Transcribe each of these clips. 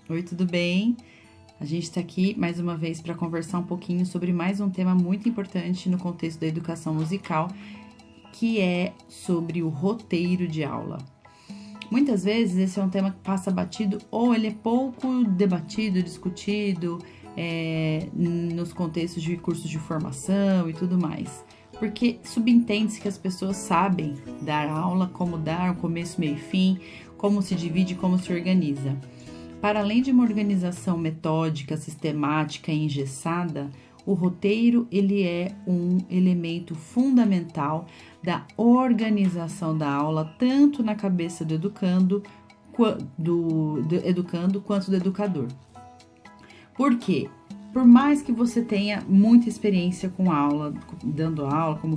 Oi, tudo bem? A gente está aqui mais uma vez para conversar um pouquinho sobre mais um tema muito importante no contexto da educação musical, que é sobre o roteiro de aula. Muitas vezes esse é um tema que passa batido ou ele é pouco debatido, discutido nos contextos de cursos de formação e tudo mais. Porque subentende-se que as pessoas sabem dar aula, como dar, o começo, meio e fim, como se divide, como se organiza. Para além de uma organização metódica, sistemática e engessada, o roteiro ele é um elemento fundamental da organização da aula, tanto na cabeça do educando, quanto do educador. Por quê? Por mais que você tenha muita experiência com aula, dando aula, como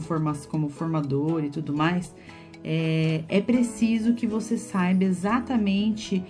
formador e tudo mais, é preciso que você saiba exatamente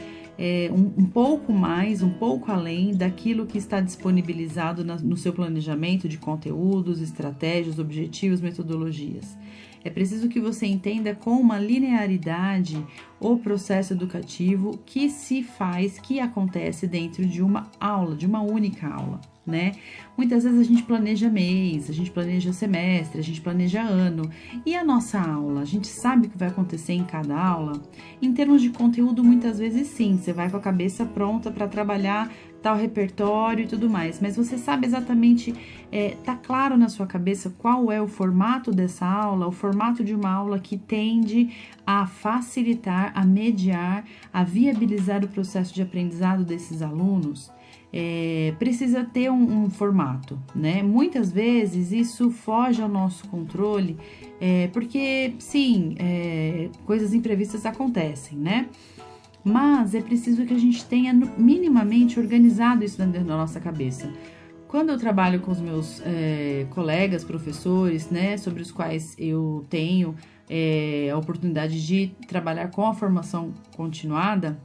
um pouco mais, um pouco além daquilo que está disponibilizado no seu planejamento de conteúdos, estratégias, objetivos, metodologias. É preciso que você entenda com uma linearidade o processo educativo que se faz, que acontece dentro de uma aula, de uma única aula, né? Muitas vezes a gente planeja mês, a gente planeja semestre, a gente planeja ano. E a nossa aula? A gente sabe o que vai acontecer em cada aula? Em termos de conteúdo, muitas vezes sim, você vai com a cabeça pronta para trabalhar tal repertório e tudo mais, mas você sabe exatamente, tá claro na sua cabeça qual é o formato dessa aula, o formato de uma aula que tende a facilitar, a mediar, a viabilizar o processo de aprendizado desses alunos? Precisa ter um formato, né? Muitas vezes isso foge ao nosso controle, porque sim, coisas imprevistas acontecem, né? Mas é preciso que a gente tenha minimamente organizado isso dentro da nossa cabeça. Quando eu trabalho com os meus colegas, professores, né, sobre os quais eu tenho a oportunidade de trabalhar com a formação continuada,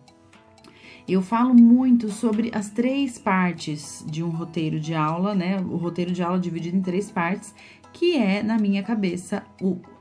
eu falo muito sobre as 3 partes de um roteiro de aula, né? O roteiro de aula dividido em 3 partes, que é, na minha cabeça,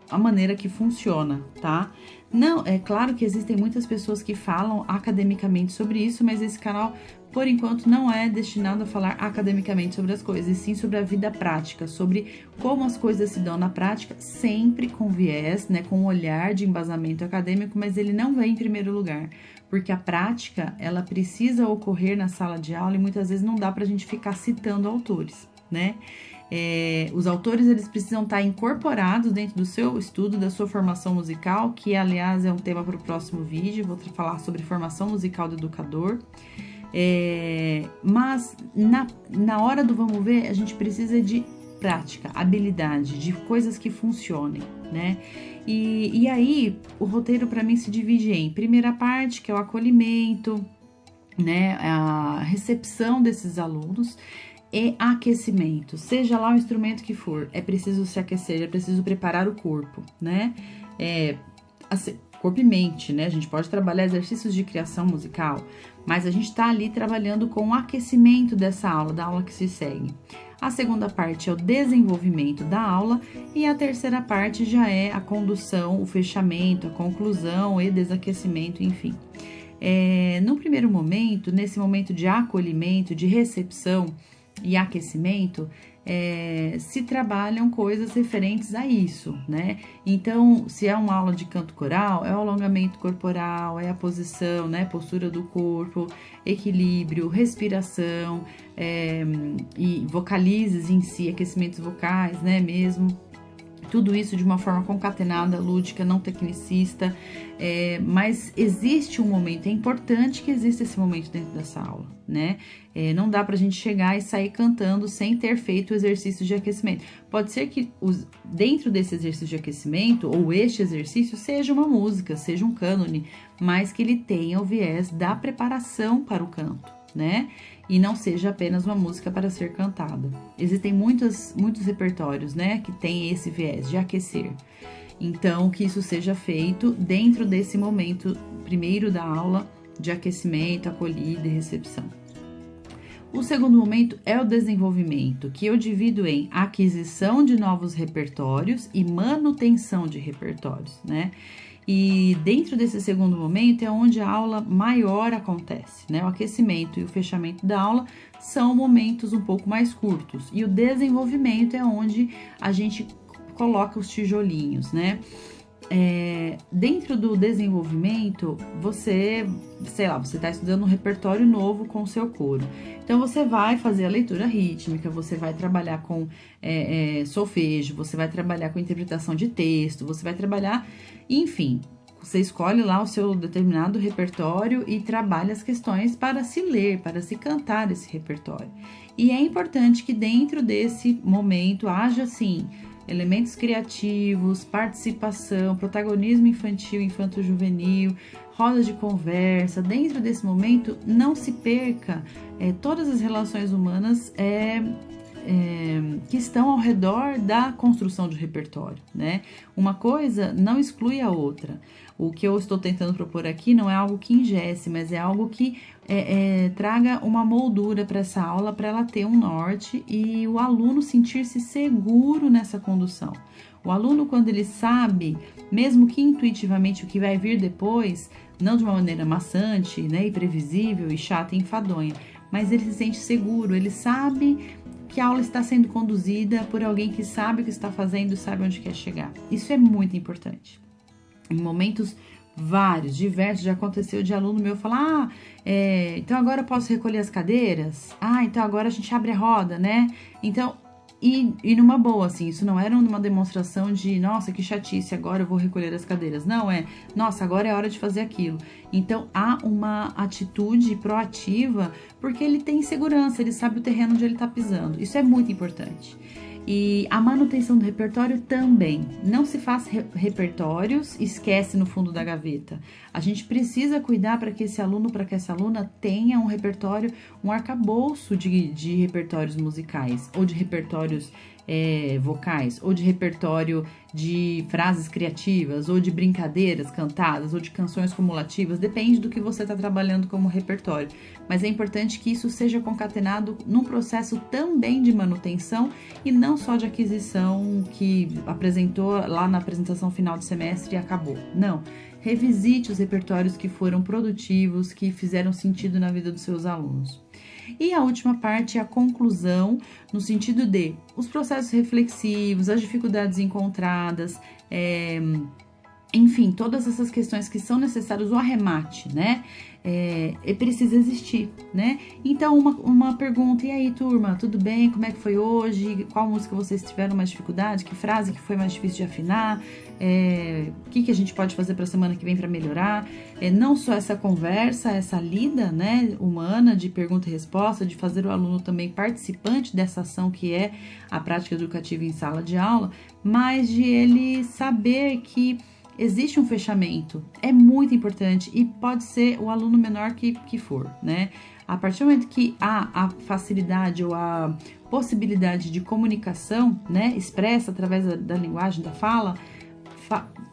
a maneira que funciona, tá? Não, é claro que existem muitas pessoas que falam academicamente sobre isso, mas esse canal, por enquanto, não é destinado a falar academicamente sobre as coisas, e sim sobre a vida prática, sobre como as coisas se dão na prática, sempre com viés, né, com um olhar de embasamento acadêmico, mas ele não vem em primeiro lugar, porque a prática, ela precisa ocorrer na sala de aula e muitas vezes não dá pra gente ficar citando autores, né? Os autores eles precisam estar incorporados dentro do seu estudo, da sua formação musical, que aliás é um tema para o próximo vídeo, vou falar sobre formação musical do educador. Mas na hora do vamos ver, a gente precisa de prática, habilidade, de coisas que funcionem, né? E aí, o roteiro para mim se divide em primeira parte, que é o acolhimento, né? A recepção desses alunos, e aquecimento, seja lá o instrumento que for, é preciso se aquecer, é preciso preparar o corpo, né? Corpo e mente, né? A gente pode trabalhar exercícios de criação musical, mas a gente está ali trabalhando com o aquecimento dessa aula, da aula que se segue. A segunda parte é o desenvolvimento da aula e a terceira parte já é a condução, o fechamento, a conclusão e desaquecimento, enfim. No primeiro momento, nesse momento de acolhimento, de recepção e aquecimento, se trabalham coisas referentes a isso, né? Então, se é uma aula de canto coral, é o alongamento corporal, é a posição, né? Postura do corpo, equilíbrio, respiração, e vocalizes em si, aquecimentos vocais, né? Mesmo. Tudo isso de uma forma concatenada, lúdica, não tecnicista, mas existe um momento, é importante que exista esse momento dentro dessa aula, né? Não dá pra gente chegar e sair cantando sem ter feito o exercício de aquecimento. Pode ser que dentro desse exercício de aquecimento, ou este exercício, seja uma música, seja um cânone, mas que ele tenha o viés da preparação para o canto, né? E não seja apenas uma música para ser cantada. Existem muitos repertórios, né, que tem esse viés de aquecer. Então, que isso seja feito dentro desse momento primeiro da aula de aquecimento, acolhida e recepção. O segundo momento é o desenvolvimento, que eu divido em aquisição de novos repertórios e manutenção de repertórios, né? E dentro desse segundo momento é onde a aula maior acontece, né? O aquecimento e o fechamento da aula são momentos um pouco mais curtos. E o desenvolvimento é onde a gente coloca os tijolinhos, né? Dentro do desenvolvimento, você está estudando um repertório novo com o seu coro. Então, você vai fazer a leitura rítmica, você vai trabalhar com solfejo, você vai trabalhar com interpretação de texto, você vai trabalhar, enfim, você escolhe lá o seu determinado repertório e trabalha as questões para se ler, para se cantar esse repertório. E é importante que dentro desse momento haja, assim, elementos criativos, participação, protagonismo infantil, infanto-juvenil, rodas de conversa. Dentro desse momento, não se perca todas as relações humanas que estão ao redor da construção de repertório, né? Uma coisa não exclui a outra. O que eu estou tentando propor aqui não é algo que engesse, mas é algo que traga uma moldura para essa aula, para ela ter um norte e o aluno sentir-se seguro nessa condução. O aluno, quando ele sabe, mesmo que intuitivamente, o que vai vir depois, não de uma maneira maçante, né, imprevisível e chata e enfadonha, mas ele se sente seguro, ele sabe que a aula está sendo conduzida por alguém que sabe o que está fazendo e sabe onde quer chegar. Isso é muito importante. Em momentos vários, diversos, já aconteceu de aluno meu falar, então agora eu posso recolher as cadeiras? Então agora a gente abre a roda, né? Então, e numa boa, assim, isso não era uma demonstração de, nossa, que chatice, agora eu vou recolher as cadeiras. Não, nossa, agora é hora de fazer aquilo. Então, há uma atitude proativa, porque ele tem segurança, ele sabe o terreno onde ele está pisando. Isso é muito importante. E a manutenção do repertório também. Não se faz repertórios e esquece no fundo da gaveta. A gente precisa cuidar para que esse aluno, para que essa aluna tenha um repertório, um arcabouço de repertórios musicais, ou de repertórios vocais, ou de repertório de frases criativas, ou de brincadeiras cantadas, ou de canções cumulativas, depende do que você está trabalhando como repertório. Mas é importante que isso seja concatenado num processo também de manutenção e não só de aquisição que apresentou lá na apresentação final de semestre e acabou. Não. Revisite os repertórios que foram produtivos, que fizeram sentido na vida dos seus alunos. E a última parte é a conclusão, no sentido de os processos reflexivos, as dificuldades encontradas, enfim, todas essas questões que são necessárias, o arremate, né? Precisa existir, né? Então, uma pergunta, e aí, turma, tudo bem? Como é que foi hoje? Qual música vocês tiveram mais dificuldade? Que frase que foi mais difícil de afinar? O que a gente pode fazer para a semana que vem para melhorar? Não só essa conversa, essa lida, né, humana de pergunta e resposta, de fazer o aluno também participante dessa ação que é a prática educativa em sala de aula, mas de ele saber que existe um fechamento, é muito importante e pode ser o aluno menor que for, né? A partir do momento que há a facilidade ou a possibilidade de comunicação, né, expressa através da linguagem, da fala,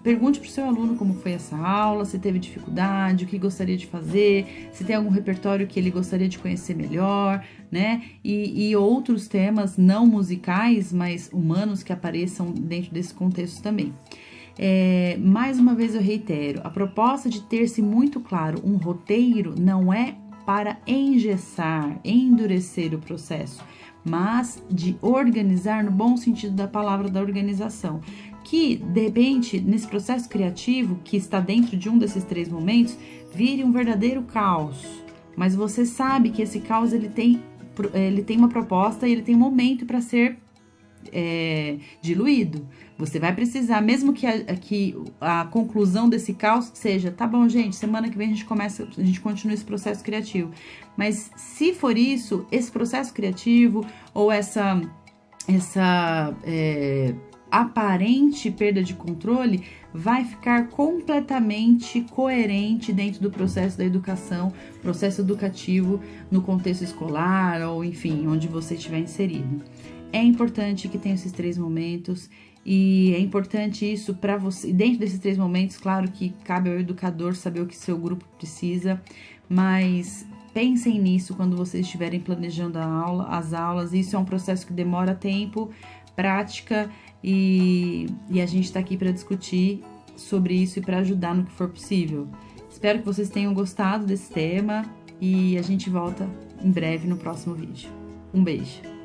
pergunte para o seu aluno como foi essa aula, se teve dificuldade, o que gostaria de fazer, se tem algum repertório que ele gostaria de conhecer melhor, né? E outros temas não musicais, mas humanos que apareçam dentro desse contexto também. Mais uma vez eu reitero, a proposta de ter-se muito claro um roteiro não é para engessar, endurecer o processo, mas de organizar no bom sentido da palavra da organização, que de repente nesse processo criativo que está dentro de um desses três momentos vire um verdadeiro caos, mas você sabe que esse caos ele tem uma proposta e ele tem um momento para ser diluído. Você vai precisar, mesmo que a conclusão desse caos seja, tá bom, gente, semana que vem a gente continua esse processo criativo. Mas se for isso, esse processo criativo ou essa aparente perda de controle vai ficar completamente coerente dentro do processo da educação, processo educativo no contexto escolar ou enfim, onde você estiver inserido. É importante que tenha esses três momentos e é importante isso para você. Dentro desses três momentos, claro que cabe ao educador saber o que seu grupo precisa, mas pensem nisso quando vocês estiverem planejando as aulas. Isso é um processo que demora tempo, prática e a gente está aqui para discutir sobre isso e para ajudar no que for possível. Espero que vocês tenham gostado desse tema e a gente volta em breve no próximo vídeo. Um beijo!